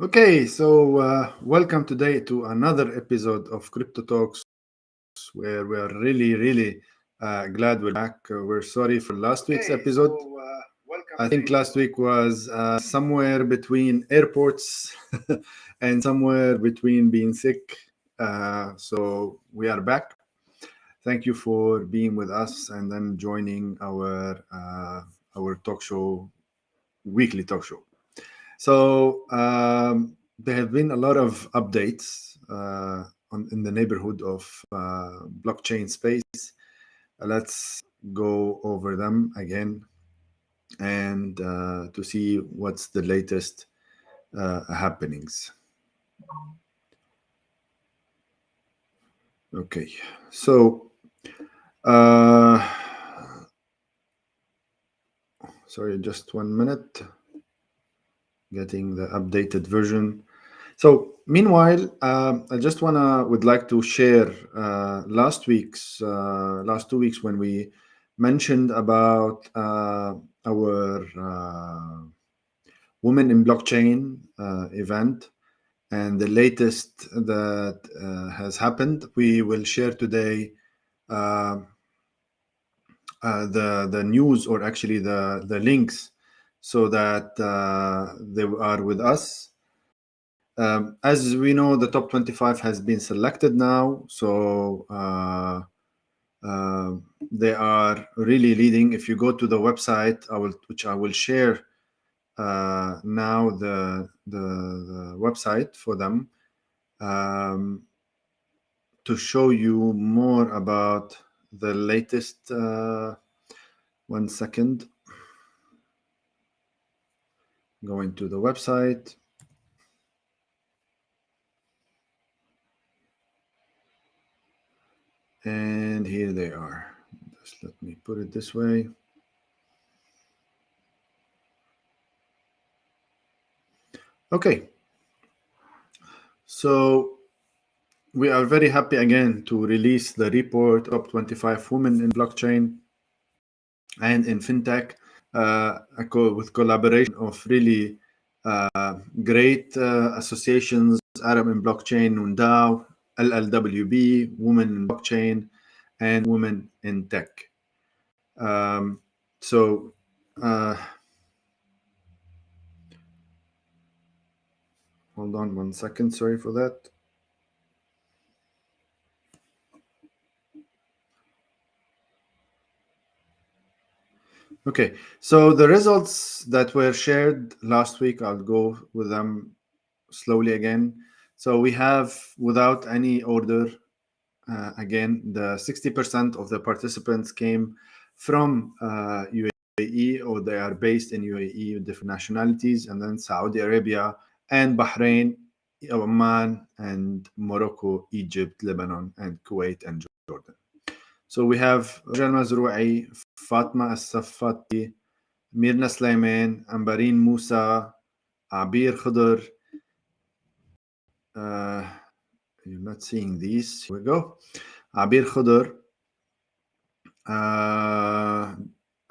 Okay, so welcome today to another episode of Cryptotalks, where we are really glad we're back. We're sorry for last week's episode. I think last week was somewhere between airports and somewhere between being sick. So we are back. Thank you for being with us and then joining our talk show, weekly talk show. So there have been a lot of updates in the neighborhood of blockchain space. Let's go over them again and to see what's the latest happenings. Okay, so sorry, just 1 minute. Getting the updated version. So meanwhile, I just would like to share last 2 weeks when we mentioned about our Women in Blockchain event and the latest that has happened. We will share today the news, or actually the links, so that they are with us. As we know, the top 25 has been selected now, so they are really leading. If you go to the website, which I will share now, the website for them, to show you more about the latest. 1 second. Going to the website. And here they are. Just let me put it this way. Okay. So we are very happy again to release the report Top 25 Women in Blockchain and in FinTech with collaboration of really great associations: Arab in Blockchain, UNDAO, LLWB, Women in Blockchain, and Women in Tech. So hold on 1 second. Sorry for that. Okay, so the results that were shared last week, I'll go with them slowly again. So we have, without any order, again, the 60% of the participants came from UAE, or they are based in UAE with different nationalities, and then Saudi Arabia and Bahrain, Oman, and Morocco, Egypt, Lebanon, and Kuwait, and Jordan. So we have Rajal Mazrou'i, Fatma As-Safati, Mirna Sulaiman, Ambareen Musa, Abir Khudr. You're not seeing these. Here we go. Abir Khudr,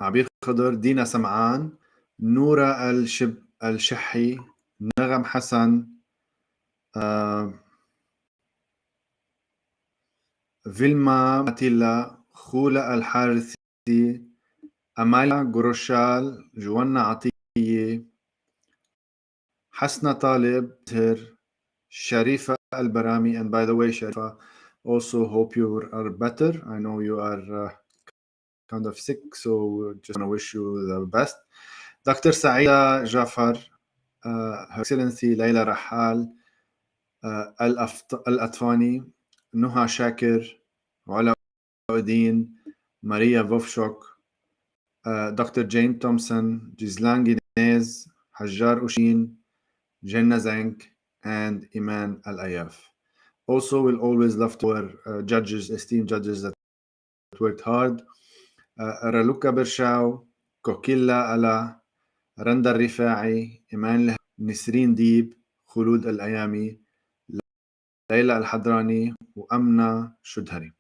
Abir Khudr, Dina Sam'an, Noura Al-Shahi, Nagam Hassan, Vilma Matilla, Khula Al-Harithi, Amalia Goroshal, Joanna Atiyeh, Hasna Talib, Sharifa Al-Barami. And by the way, Sharifa, also hope you are better. I know you are kind of sick, so just want to wish you the best. Dr. Saida Jafar, Her Excellency Layla Rahal, Al-Atfani, Nuha Shakir, Wala Udin, Maria Vovshok, Dr. Jane Thompson, Gizlan Ginez, Hajjar Ushin, Jenna Zank, and Iman Al-Ayaf. Also, we'll always love to our judges, esteemed judges that worked hard. Raluka Bershao, Kokilla Ala, Randa Rifai, Iman Nisreen Deeb, Khulud Al-Ayami, Layla Al-Hadrani, Amna Shudhari.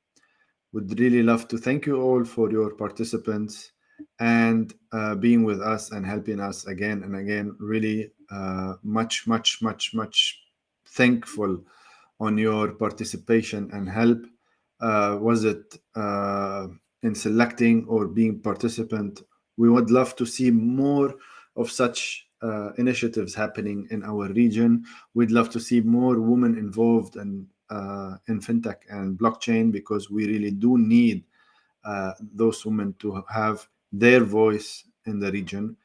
Would really love to thank you all for your participants and being with us and helping us again and again. Really much thankful on your participation and help. Was it in selecting or being participant? We would love to see more of such initiatives happening in our region. We'd love to see more women involved in fintech and blockchain, because we really do need those women to have their voice in the region.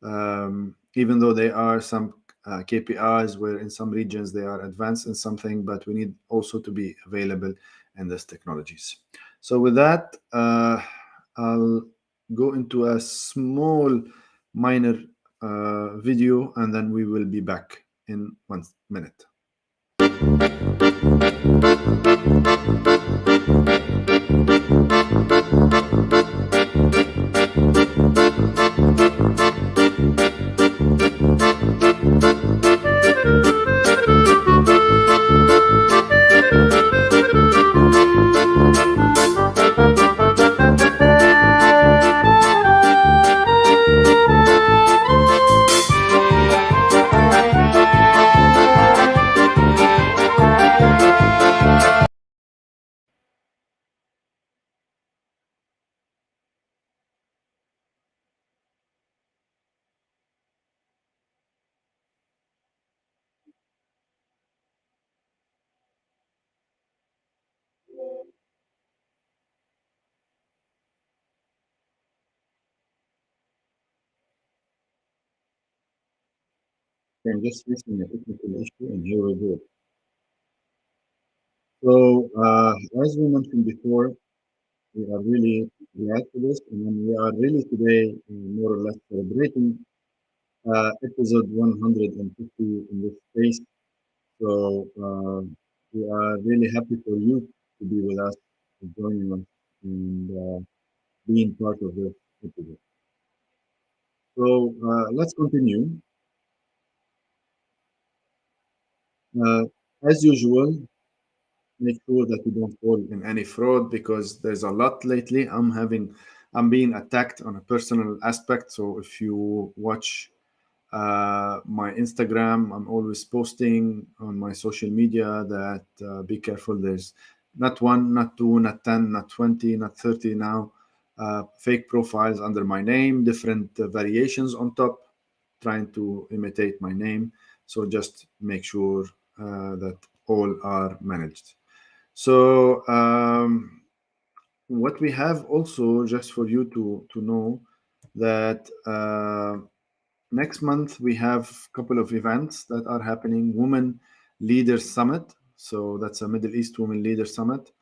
Even though there are some KPIs where in some regions they are advanced in something, but we need also to be available in these technologies. So with that, I'll go into a small minor video, and then we will be back in 1 minute. I'm just facing a technical issue, and here we go. So, as we mentioned before, we are really glad for this, and then we are really today more or less celebrating episode 150 in this space. So, we are really happy for you to be with us, to joining us, and being part of this episode. So, let's continue. Uh, as usual, make sure that you don't fall in any fraud, because there's a lot lately. I'm being attacked on a personal aspect. So if you watch my Instagram, I'm always posting on my social media that be careful. There's not one, not two, not 10, not 20, not 30 now. Fake profiles under my name, different variations on top, trying to imitate my name. So just make sure that all are managed. So what we have also, just for you to know, that next month we have a couple of events that are happening. Women Leaders Summit. So that's a Middle East Women Leaders Summit.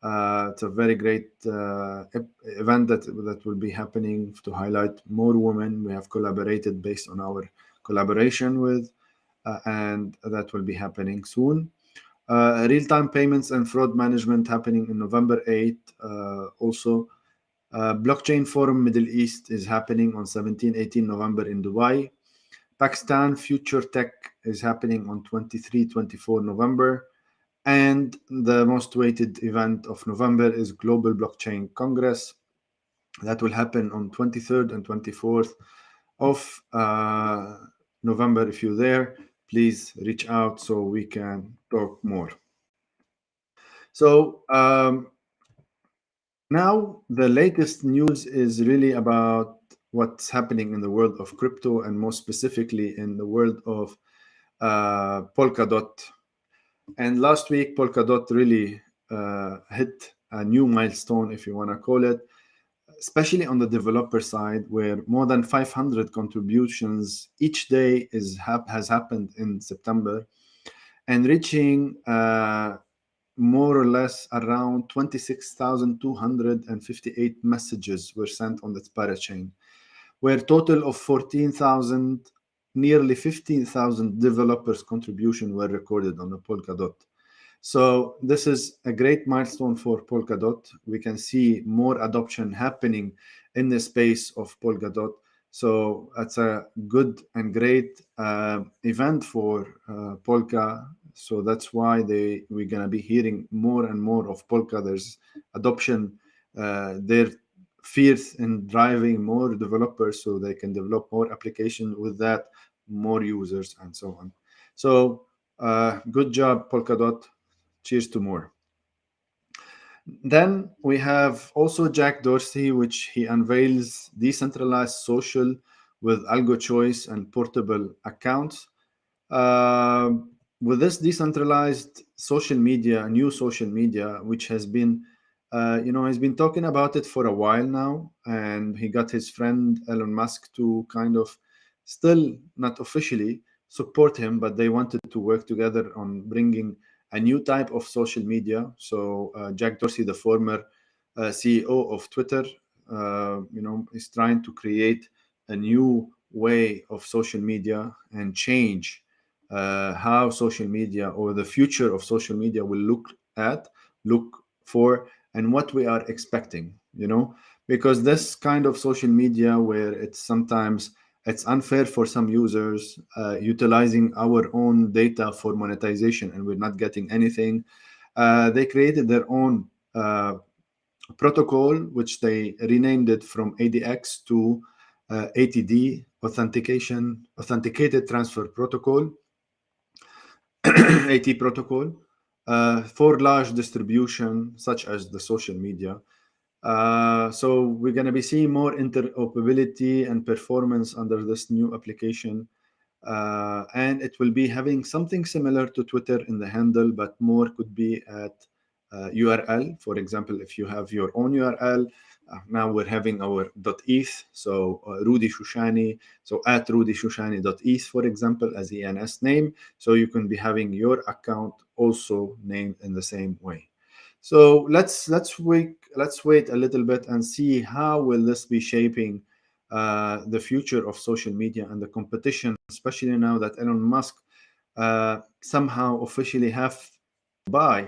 It's a very great event that will be happening to highlight more women. We have collaborated based on our collaboration with, and that will be happening soon. Real-time payments and fraud management happening in November 8th. Also, Blockchain Forum Middle East is happening on 17-18 November in Dubai. Pakistan Future Tech is happening on 23-24 November. And the most weighted event of November is Global Blockchain Congress. That will happen on 23rd and 24th of November. If you're there, please reach out so we can talk more. So now the latest news is really about what's happening in the world of crypto, and more specifically in the world of Polkadot. And last week, Polkadot really hit a new milestone, if you want to call it, especially on the developer side, where more than 500 contributions each day has happened in September, and reaching more or less around 26,258 messages were sent on the parachain, where total of 14,000, nearly 15,000 developers' contribution were recorded on the Polkadot. So this is a great milestone for Polkadot. We can see more adoption happening in the space of Polkadot. So that's a good and great event for Polka. So that's why we're gonna be hearing more and more of Polka. There's adoption there fears in driving more developers so they can develop more application, with that more users and so on. So good job, Polkadot. Cheers to more. Then we have also Jack Dorsey, which he unveils decentralized social with algo choice and portable accounts. With this decentralized social media, new social media, which has been, he's been talking about it for a while now, and he got his friend Elon Musk to kind of still not officially support him, but they wanted to work together on bringing a new type of social media. So Jack Dorsey, the former CEO of Twitter, is trying to create a new way of social media and change how social media, or the future of social media, will look for, and what we are expecting. Because this kind of social media, where it's unfair for some users utilizing our own data for monetization, and we're not getting anything. They created their own protocol, which they renamed it from ADX to ATD, Authenticated Transfer Protocol, AT protocol, for large distribution, such as the social media. So we're going to be seeing more interoperability and performance under this new application. And it will be having something similar to Twitter in the handle, but more could be at URL. For example, if you have your own URL, now we're having our .eth, so Rudy Shushani, so at rudyshushani.eth, for example, as ENS name. So you can be having your account also named in the same way. So let's wait a little bit and see how will this be shaping the future of social media and the competition, especially now that Elon Musk somehow officially have uh,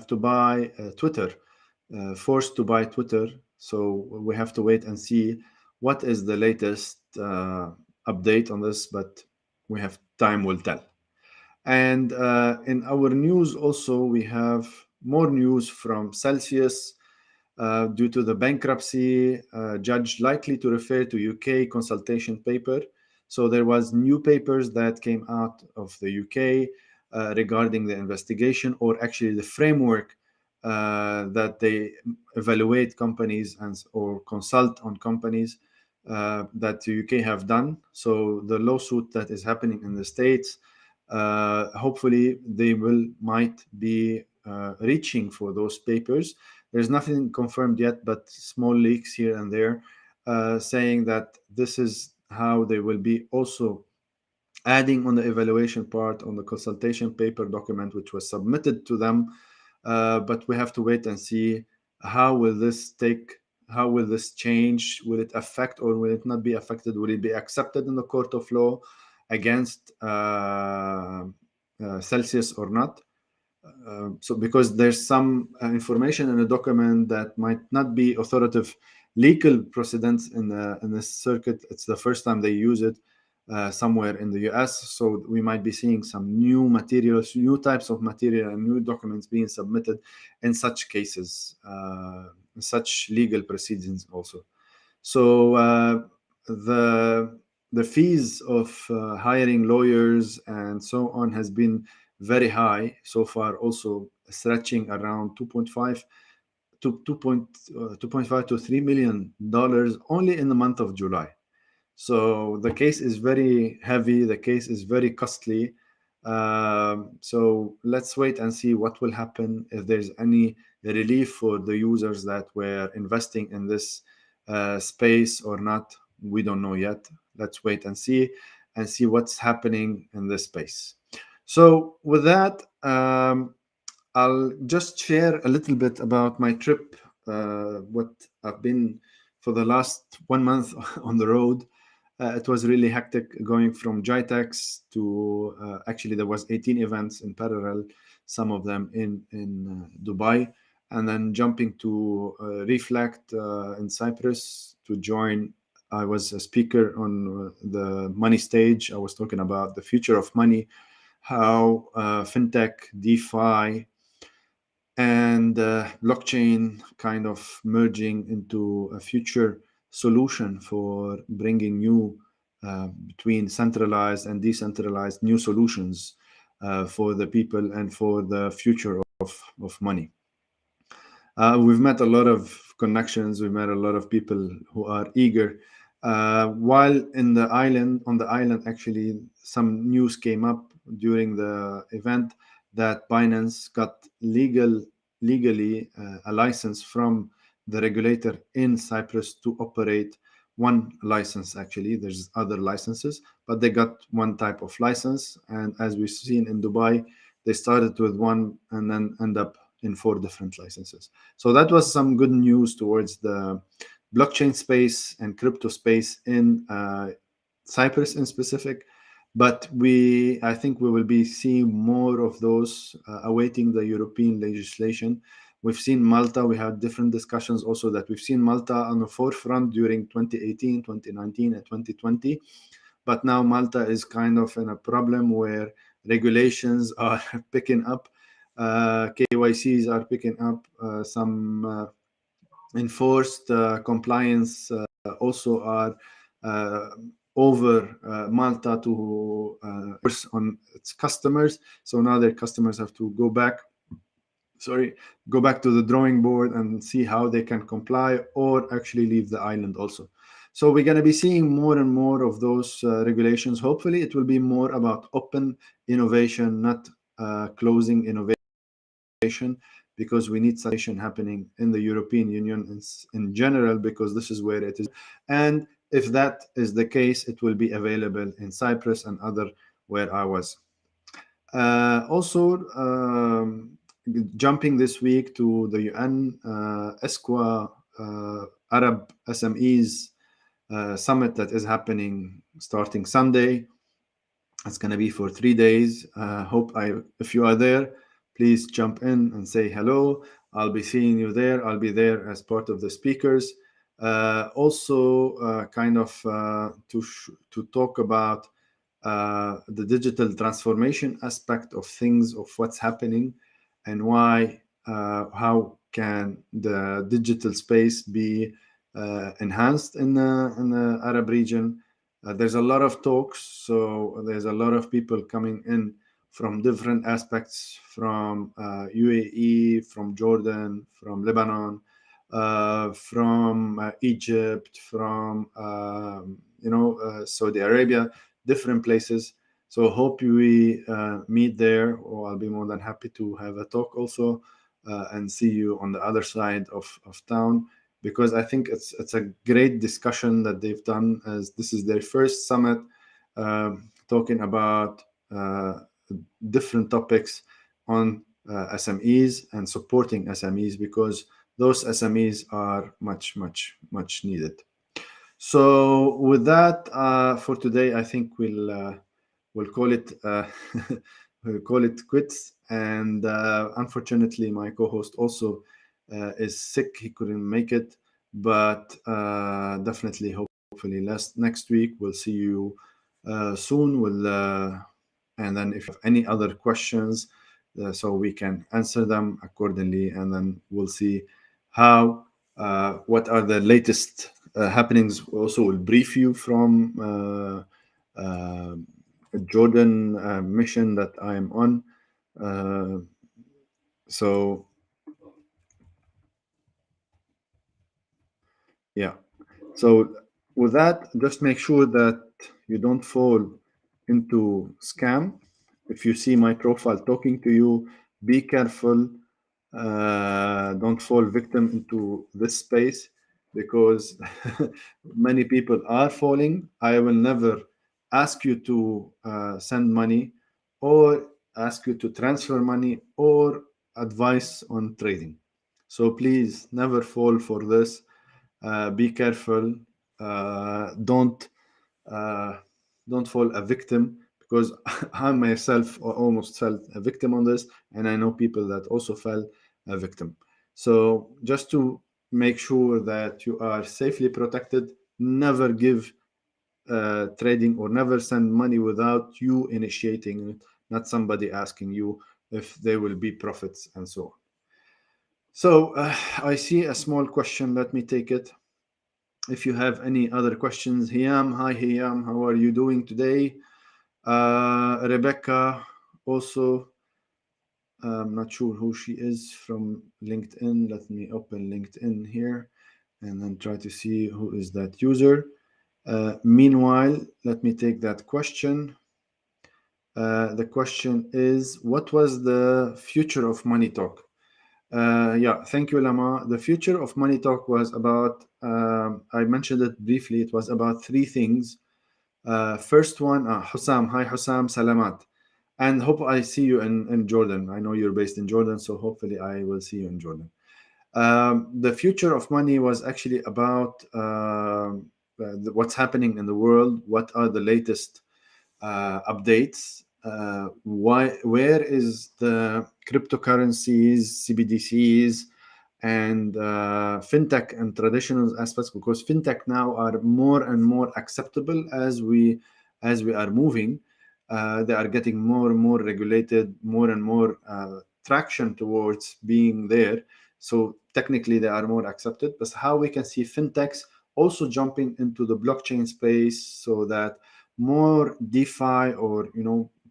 to buy Twitter, forced to buy Twitter. So we have to wait and see what is the latest update on this, but we have time will tell. And in our news also, we have more news from Celsius. Due to the bankruptcy, judge likely to refer to UK consultation paper. So there was new papers that came out of the UK regarding the investigation, or actually the framework that they evaluate companies or consult on companies that the UK have done. So the lawsuit that is happening in the States, hopefully they might be reaching for those papers. There's nothing confirmed yet, but small leaks here and there saying that this is how they will be also adding on the evaluation part on the consultation paper document, which was submitted to them. But we have to wait and see how will this change? Will it affect, or will it not be affected? Will it be accepted in the court of law against Celsius or not? So because there's some information in a document that might not be authoritative legal precedents in the circuit. It's the first time they use it somewhere in the US. So we might be seeing some new materials, new types of material, and new documents being submitted in such cases, such legal proceedings also. So the fees of hiring lawyers and so on has been very high so far, also stretching around 2.5 to $3 million only in the month of July. So the case is very heavy. The case is very costly. So let's wait and see what will happen, if there's any relief for the users that were investing in this space or not. We don't know yet. Let's wait and see what's happening in this space. So with that, I'll just share a little bit about my trip, what I've been for the last 1 month on the road. It was really hectic, going from GITEX to actually there was 18 events in parallel, some of them in Dubai, and then jumping to Reflect in Cyprus to join. I was a speaker on the money stage. I was talking about the future of money, how fintech, DeFi, and blockchain kind of merging into a future solution for bringing new between centralized and decentralized new solutions for the people and for the future of money. We've met a lot of connections. We've met a lot of people who are eager. While on the island, actually, some news came up during the event that Binance got legally a license from the regulator in Cyprus to operate one license. Actually, there's other licenses, but they got one type of license. And as we've seen in Dubai, they started with one and then end up in 4 different licenses. So that was some good news towards the blockchain space and crypto space in Cyprus in specific. But I think we will be seeing more of those awaiting the European legislation. We've seen Malta. We had different discussions also that we've seen Malta on the forefront during 2018, 2019, and 2020. But now Malta is kind of in a problem where regulations are picking up. KYCs are picking up. Some enforced compliance also are over Malta to on its customers. So now their customers have to go back to the drawing board and see how they can comply or actually leave the island also. So we're going to be seeing more and more of those regulations. Hopefully it will be more about open innovation, not closing innovation, because we need such happening in the European Union in general, because this is where it is. And if that is the case, it will be available in Cyprus and other where I was. Also, jumping this week to the UN ESQA Arab SMEs summit that is happening starting Sunday. It's going to be for 3 days. If you are there, please jump in and say hello. I'll be seeing you there. I'll be there as part of the speakers. Also, to talk about the digital transformation aspect of things, of what's happening, and why, how can the digital space be enhanced in the Arab region. There's a lot of talks, so there's a lot of people coming in from different aspects, from UAE, from Jordan, from Lebanon, from Egypt, from Saudi Arabia, different places. So hope we meet there, or I'll be more than happy to have a talk also and see you on the other side of town, because I think it's a great discussion that they've done, as this is their first summit talking about different topics on SMEs and supporting SMEs, because those SMEs are much needed. So with that, for today, I think we'll call it we'll call it quits. And unfortunately, my co-host also is sick. He couldn't make it, but definitely, hopefully, next week we'll see you soon. And then if you have any other questions, so we can answer them accordingly, and then we'll see what are the latest happenings. Also, we'll brief you from a Jordan mission that I am on. So yeah. So with that, just make sure that you don't fall into scam. If you see my profile talking to you, be careful. Don't fall victim into this space, because many people are falling. I will never ask you to send money or ask you to transfer money or advice on trading. So please never fall for this. Be careful. Don't fall a victim, because I myself almost felt a victim on this, and I know people that also fell a victim. So just to make sure that you are safely protected, never give trading or never send money without you initiating it, not somebody asking you if there will be profits and so on. So I see a small question. Let me take it. If you have any other questions, Hiam, hi Hiam, how are you doing today? Rebecca, also, I'm not sure who she is from LinkedIn. Let me open LinkedIn here and then try to see who is that user. Meanwhile, let me take that question. The question is, what was the future of Money Talk? Yeah, thank you, Lama. The future of Money Talk was about, I mentioned it briefly, it was about three things. First one, Hussam. Hi, Hussam. Salamat. And hope I see you in Jordan. I know you're based in Jordan, so hopefully I will see you in Jordan. The future of money was actually about what's happening in the world, what are the latest updates, where is the cryptocurrencies, CBDCs, and fintech and traditional aspects, because fintech now are more and more acceptable as we are moving. They are getting more and more regulated, more and more traction towards being there. So technically, they are more accepted. But how we can see fintechs also jumping into the blockchain space, so that more DeFi or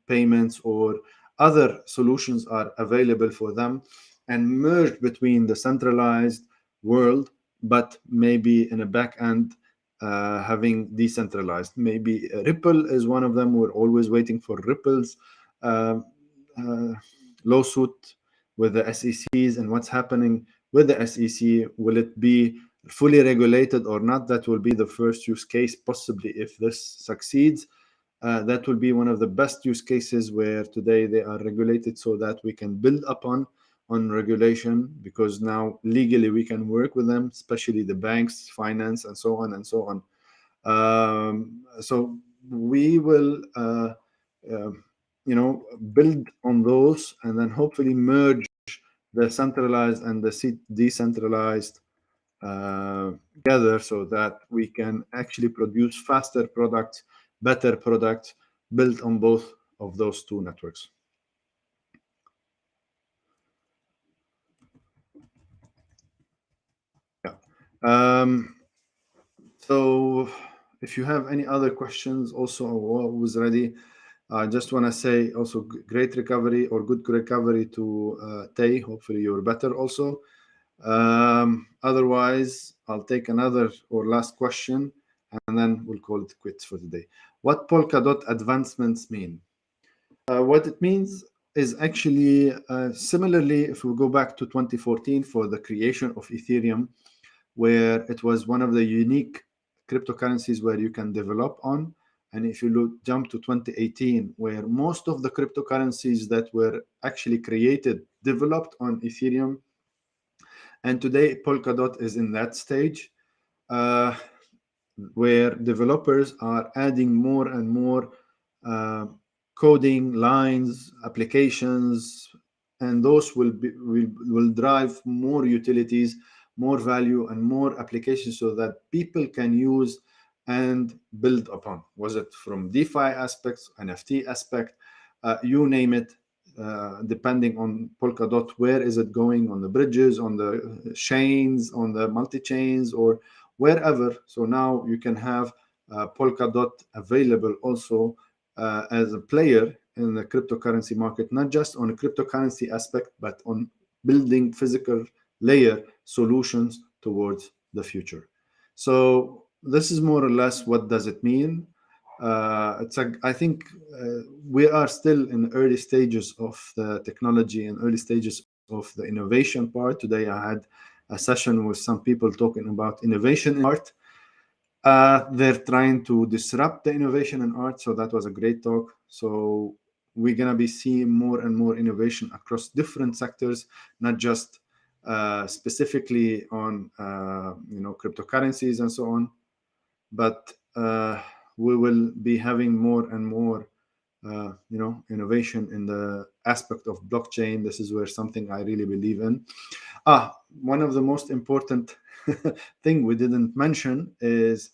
payments or other solutions are available for them, and merge between the centralized world, but maybe in a back end having decentralized. Maybe Ripple is one of them. We're always waiting for Ripple's uh, uh, lawsuit with the SECs, and what's happening with the SEC. Will it be fully regulated or not? That will be the first use case, possibly, if this succeeds. That will be one of the best use cases, where today they are regulated so that we can build upon on regulation, because now legally we can work with them, especially the banks, finance, and so on and so on. So we will uh, build on those, and then hopefully merge the centralized and the decentralized together, so that we can actually produce faster products, better products, built on both of those two networks. Yeah. So if you have any other questions, also always ready. I just want to say also great recovery, or good recovery, to Tay. Hopefully you're better also. Otherwise, I'll take another or last question, and then we'll call it quits for today. What Polkadot advancements mean? What it means is actually similarly, if we go back to 2014 for the creation of Ethereum, where it was one of the unique cryptocurrencies where you can develop on. And if you jump to 2018, where most of the cryptocurrencies that were actually created developed on Ethereum, and today Polkadot is in that stage, where developers are adding more and more uh, coding lines, applications, and those will drive more utilities, more value, and more applications, so that people can use and build upon. Was it from DeFi aspects, NFT aspect, you name it, depending on Polkadot, where is it going, on the bridges, on the chains, on the multi-chains, or wherever. So now you can have Polkadot available also as a player in the cryptocurrency market, not just on a cryptocurrency aspect, but on building physical layer solutions towards the future. So this is more or less what does it mean. I think we are still in early stages of the technology and early stages of the innovation part. Today I had a session with some people talking about innovation in art. They're trying to disrupt the innovation in art, so that was a great talk. So we're gonna be seeing more and more innovation across different sectors, not just specifically on cryptocurrencies and so on, but we will be having more and more innovation in the aspect of blockchain. This is where something I really believe in. One of the most important thing we didn't mention is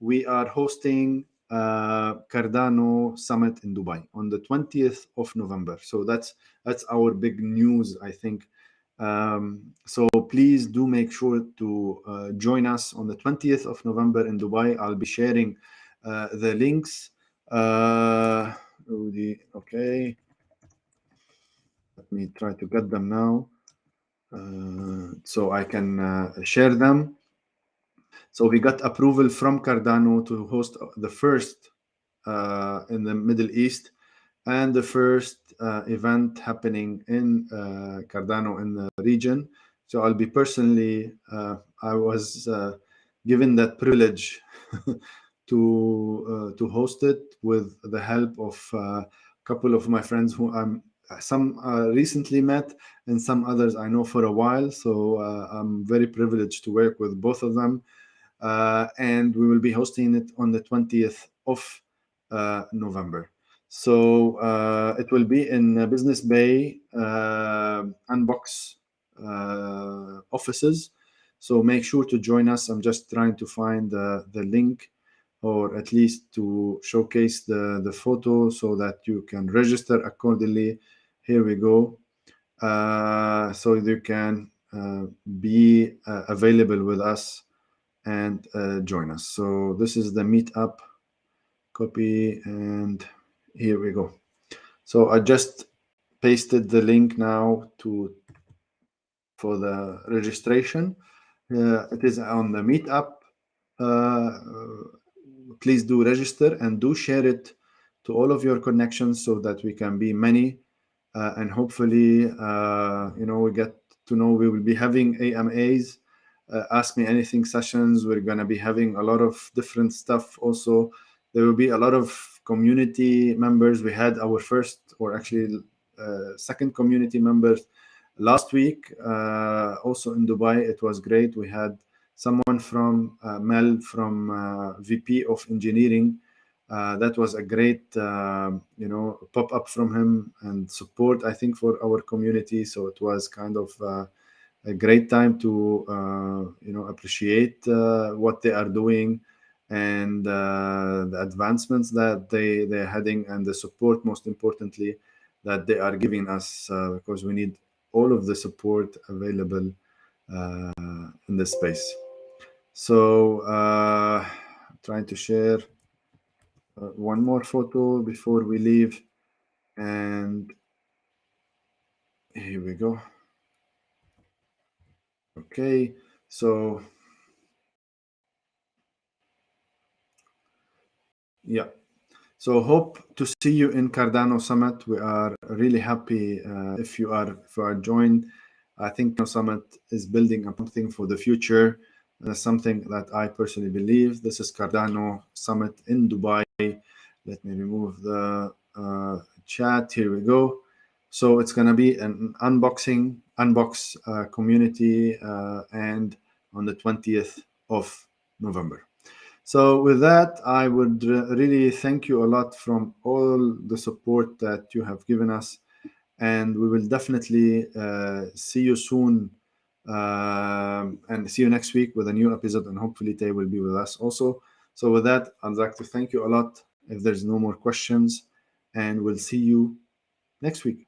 we are hosting Cardano Summit in Dubai on the 20th of November. So that's our big news, I think, So please do make sure to join us on the 20th of November in Dubai. I'll be sharing the links. Okay, let me try to get them now so I can share them. So we got approval from Cardano to host the first in the Middle East and the first event happening in Cardano in the region. So I'll be personally, I was given that privilege to host it with the help of a couple of my friends who I'm some recently met and some others I know for a while. So I'm very privileged to work with both of them. And we will be hosting it on the 20th of November. So it will be in Business Bay Unbox offices. So make sure to join us. I'm just trying to find the link, or at least to showcase the photo so that you can register accordingly. Here we go. So you can be available with us and join us. So this is the meetup. Copy, and here we go. So I just pasted the link now for the registration. It is on the meetup. Please do register and do share it to all of your connections so that we can be many, and hopefully we get to know we will be having AMAs, ask me anything sessions. We're going to be having a lot of different stuff. Also, there will be a lot of community members. We had our first, or actually second community members last week, also in Dubai. It was great. We had someone from Mel from VP of engineering. That was a great pop up from him and support, I think, for our community. So it was kind of a great time to appreciate what they are doing, and the advancements that they're heading, and the support, most importantly, that they are giving us, because we need all of the support available in this space. So trying to share one more photo before we leave, and here we go. Okay, so yeah. So hope to see you in Cardano Summit. We are really happy if you are joined. I think Cardano Summit is building something for the future. Something that I personally believe. This is Cardano Summit in Dubai. Let me remove the chat. Here we go. So it's going to be an unbox community, and on the 20th of November. So with that, I would really thank you a lot from all the support that you have given us, and we will definitely see you soon, and see you next week with a new episode, and hopefully Tay will be with us also. So with that, I'd like to thank you a lot. If there's no more questions, and we'll see you next week.